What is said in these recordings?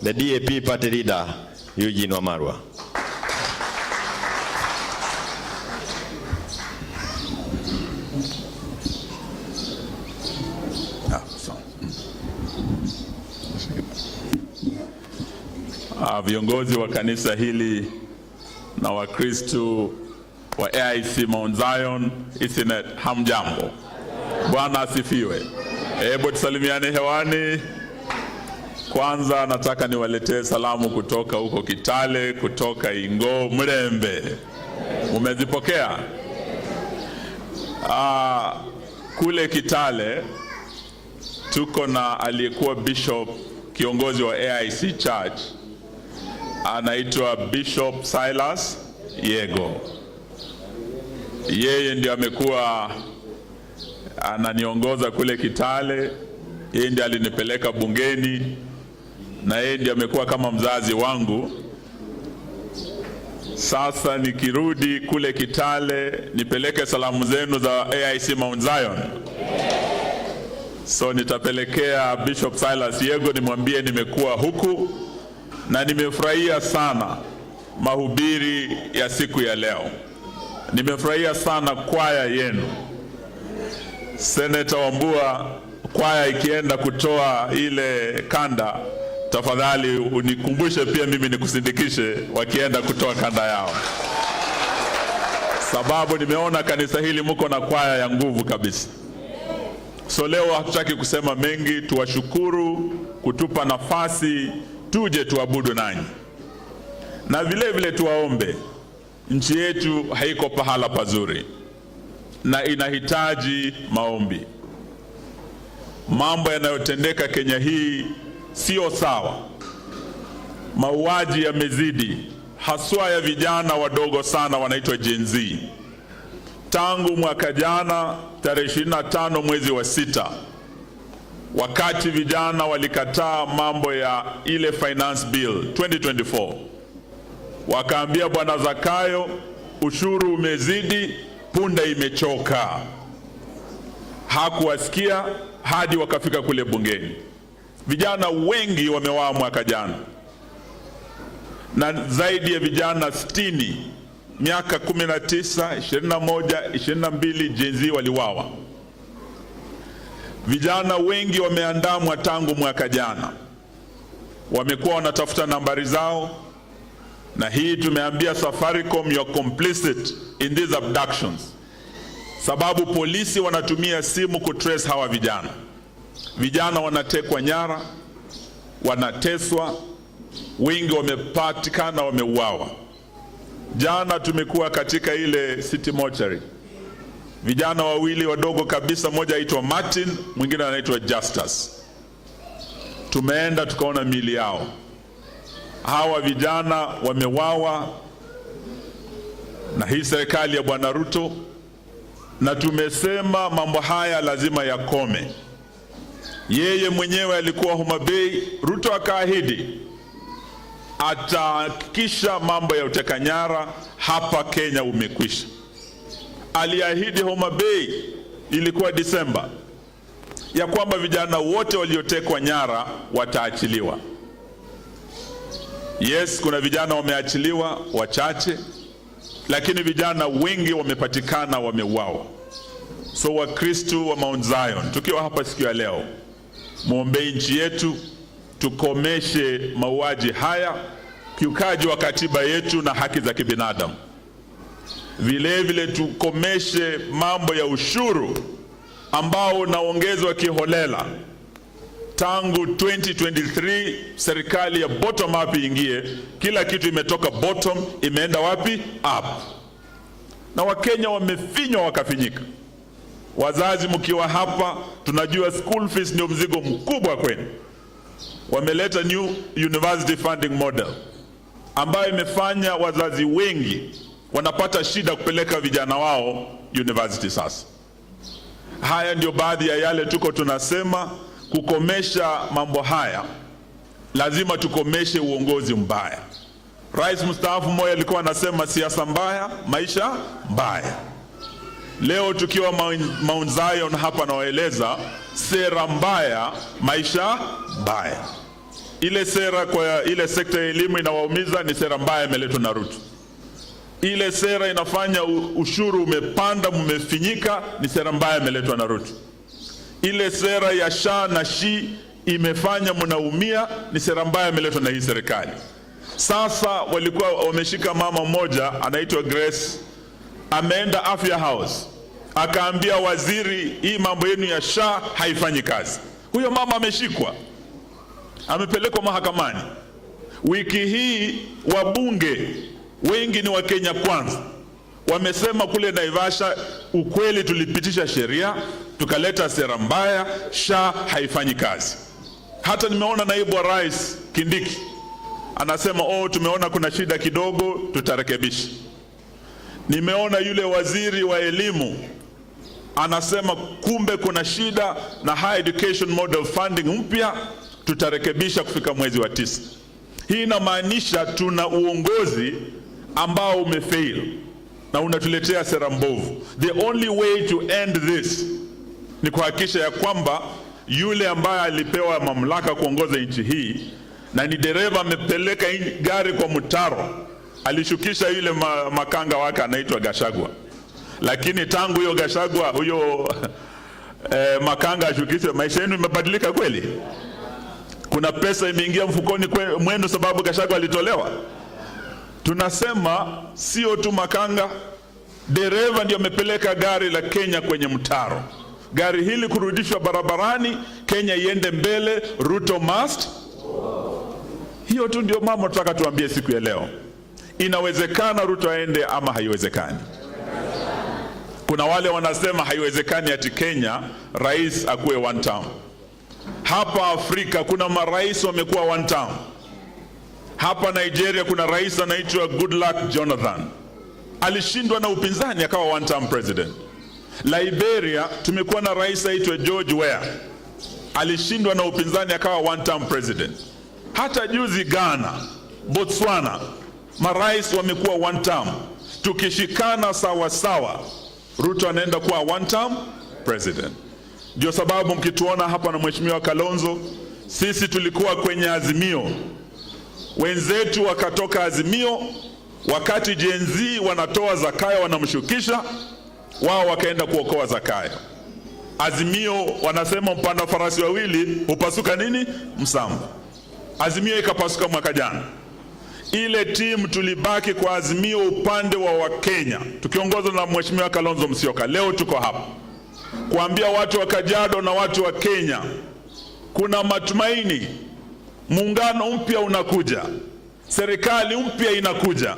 The DAP party leader, Eugene Wamalwa. Viongozi wa kanisa hili na Wakristo wa AIC Mount Zion Isinet, hamjambo. Bwana asifiwe. Hebu tusalimiane hewani. Kwanza nataka niwaletee salamu kutoka huko Kitale, kutoka Ingo, Mrembe. Umezipokea? Kule Kitale tuko na aliyekuwa bishop kiongozi wa AIC Church, anaitwa Bishop Silas Yego. Yeye ndiye amekuwa ananiongoza kule Kitale, yeye ndiye alinipeleka bungeni, na yeye ndiye amekuwa kama mzazi wangu. Sasa nikirudi kule Kitale nipeleke salamu zenu za AIC Mount Zion. So nitapelekea Bishop Silas Yego, nimwambie nimekuwa huku na nimefurahia sana mahubiri ya siku ya leo. Nimefurahia sana kwaya yenu. Senator Wambua, kwaya ikienda kutoa ile kanda, tafadhali unikumbushe pia mimi nikusindikishe wakienda kutoa kanda yao, sababu nimeona kanisa hili mko na kwaya ya nguvu kabisa. So leo hatutaki kusema mengi, tuwashukuru kutupa nafasi tuje tuabudu nanyi, na vile vile tuwaombe. Nchi yetu haiko pahala pazuri na inahitaji maombi. Mambo yanayotendeka Kenya hii sio sawa. Mauaji yamezidi, haswa ya vijana wadogo sana wanaitwa Gen Z. Tangu mwaka jana tarehe 25 mwezi wa 6, wakati vijana walikataa mambo ya ile finance bill 2024, wakaambia Bwana Zakayo, ushuru umezidi, punda imechoka. Hakuwasikia hadi wakafika kule bungeni. Vijana wengi wameuawa mwaka jana, na zaidi ya vijana 60 miaka 19, 21, 22 Gen Z waliuawa. Vijana wengi wameandamwa tangu mwaka jana, wamekuwa wanatafuta nambari zao, na hii tumeambia Safaricom you're complicit in these abductions, sababu polisi wanatumia simu kutrace hawa vijana. Vijana wanatekwa nyara, wanateswa, wengi wamepatikana wameuawa. Jana tumekuwa katika ile city mortuary, vijana wawili wadogo kabisa, mmoja aitwa Martin, mwingine anaitwa Justus. Tumeenda tukaona miili yao. Hawa vijana wameuawa na hii serikali ya Bwana Ruto, na tumesema mambo haya lazima yakome. Yeye mwenyewe alikuwa Homa Bay, Ruto akaahidi atahakikisha mambo ya uteka nyara hapa Kenya umekwisha. Aliahidi Homa Bay, ilikuwa Disemba, ya kwamba vijana wote waliotekwa nyara wataachiliwa. Yes, kuna vijana wameachiliwa wachache, lakini vijana wengi wamepatikana wameuawa. So Wakristo wa Mount Zion, tukiwa hapa siku ya leo, muombe nchi yetu, tukomeshe mauaji haya, kiukaji wa katiba yetu na haki za kibinadamu. Vile vile tukomeshe mambo ya ushuru ambao unaongezwa kiholela. Tangu 2023 serikali ya bottom up ingie, kila kitu imetoka bottom imeenda wapi? Up. Na Wakenya wamefinywa wakafinyika. Wazazi mkiwa hapa, tunajua school fees ndio mzigo mkubwa kwenu. Wameleta new university funding model ambayo imefanya wazazi wengi wanapata shida kupeleka vijana wao university sasa. Haya ndio baadhi ya yale tuko tunasema. Kukomesha mambo haya, lazima tukomeshe uongozi mbaya. Rais mstaafu Moi alikuwa anasema siasa mbaya, maisha mbaya. Leo tukiwa Mount Zion hapa nawaeleza sera mbaya, maisha mbaya. Ile sera kwa ile sekta ya elimu inawaumiza, ni sera mbaya imeletwa na Ruto. Ile sera inafanya ushuru umepanda, mmefinyika, ni sera mbaya imeletwa na Ruto. Ile sera ya SHA na SHI imefanya mnaumia, ni sera mbaya imeletwa na hii serikali. Sasa walikuwa wameshika mama mmoja anaitwa Grace, ameenda Afya House akaambia waziri, hii mambo yenu ya SHA haifanyi kazi. Huyo mama ameshikwa, amepelekwa mahakamani. Wiki hii wabunge wengi ni wa Kenya Kwanza wamesema kule Naivasha, ukweli tulipitisha sheria tukaleta sera mbaya, SHA haifanyi kazi. Hata nimeona naibu wa rais Kindiki anasema tumeona kuna shida kidogo, tutarekebisha. Nimeona yule waziri wa elimu anasema kumbe kuna shida na Higher Education Model Funding mpya, tutarekebisha kufika mwezi wa 9. Hii inamaanisha tuna uongozi ambao umefail na unatuletea sera mbovu. The only way to end this ni kuhakikisha ya kwamba yule ambaye alipewa mamlaka kuongoza nchi hii na ni dereva amepeleka gari kwa mtaro, alishukisha yule makanga wake anaitwa Gachagua. Lakini tangu huyo Gachagua, huyo makanga ashukishwe, maisha yenu imebadilika kweli? Kuna pesa imeingia mfukoni mwenu sababu Gachagua alitolewa? Tunasema sio tu makanga, dereva ndio amepeleka gari la Kenya kwenye mtaro. Gari hili kurudishwa barabarani, Kenya iende mbele, Ruto must. Hiyo tu ndio mambo tunataka tuambie siku ya leo. Inawezekana Ruto aende ama haiwezekani? Kuna wale wanasema haiwezekani ati Kenya rais akuwe one term. Hapa Afrika kuna marais wamekuwa one term. Hapa Nigeria kuna rais anaitwa Goodluck Jonathan, alishindwa na upinzani akawa one term president. Liberia tumekuwa na rais aitwa George Weah, alishindwa na upinzani akawa one term president. Hata juzi Ghana, Botswana, marais wamekuwa one term. Tukishikana sawa sawa, Ruto anaenda kuwa one term president. Ndio sababu mkituona hapa na Mheshimiwa Kalonzo, sisi tulikuwa kwenye Azimio, wenzetu wakatoka Azimio, wakati Gen Z wanatoa Zakayo wanamshukisha, wao wakaenda kuokoa Zakayo. Azimio wanasema mpanda farasi wawili hupasuka nini? Msamba. Azimio ikapasuka mwaka jana. Ile timu tulibaki kwa Azimio upande wa Wakenya tukiongozwa na Mheshimiwa Kalonzo Musyoka. Leo tuko hapa kuambia watu wa Kajiado na watu wa Kenya kuna matumaini. Muungano mpya unakuja, serikali mpya inakuja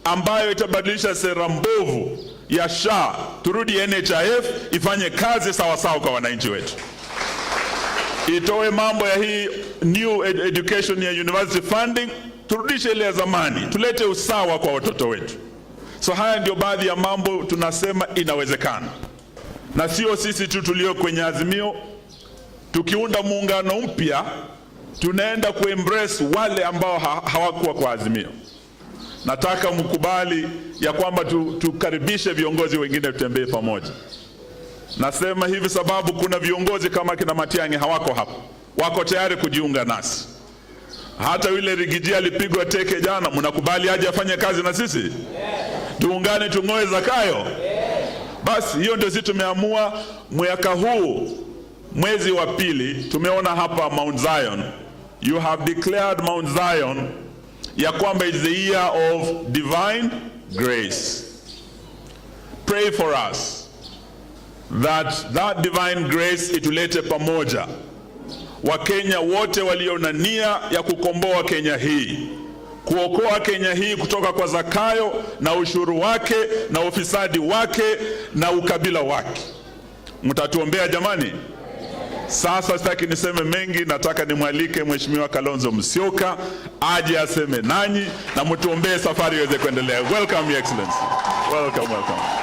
ambayo itabadilisha sera mbovu ya SHA, turudi NHIF ifanye kazi sawa sawa kwa wananchi wetu, itoe mambo ya hii new education ya university funding, turudishe ile ya zamani, tulete usawa kwa watoto wetu. So haya ndio baadhi ya mambo tunasema inawezekana, na sio sisi tu tulio kwenye Azimio. Tukiunda muungano mpya tunaenda kuembrace wale ambao hawakuwa kwa Azimio. Nataka mkubali ya kwamba tukaribishe viongozi wengine, tutembee pamoja. Nasema hivi sababu kuna viongozi kama kina Matiang'i hawako hapa, wako tayari kujiunga nasi. Hata yule Rigiji alipigwa teke jana, mnakubali aje afanye kazi na sisi? Yes. Tuungane tung'oe Zakayo? Yes. Basi hiyo ndio sisi tumeamua. Mwaka huu mwezi wa pili tumeona hapa Mount Zion, you have declared Mount Zion ya kwamba is the year of divine grace. Pray for us that divine grace itulete pamoja Wakenya wote walio na nia ya kukomboa Kenya hii, kuokoa Kenya hii kutoka kwa Zakayo na ushuru wake na ufisadi wake na ukabila wake. Mtatuombea jamani? Sasa sitaki niseme mengi, nataka nimwalike Mheshimiwa Kalonzo Musyoka aje aseme nanyi na mtuombee safari iweze kuendelea. Welcome, Your Excellency. Welcome.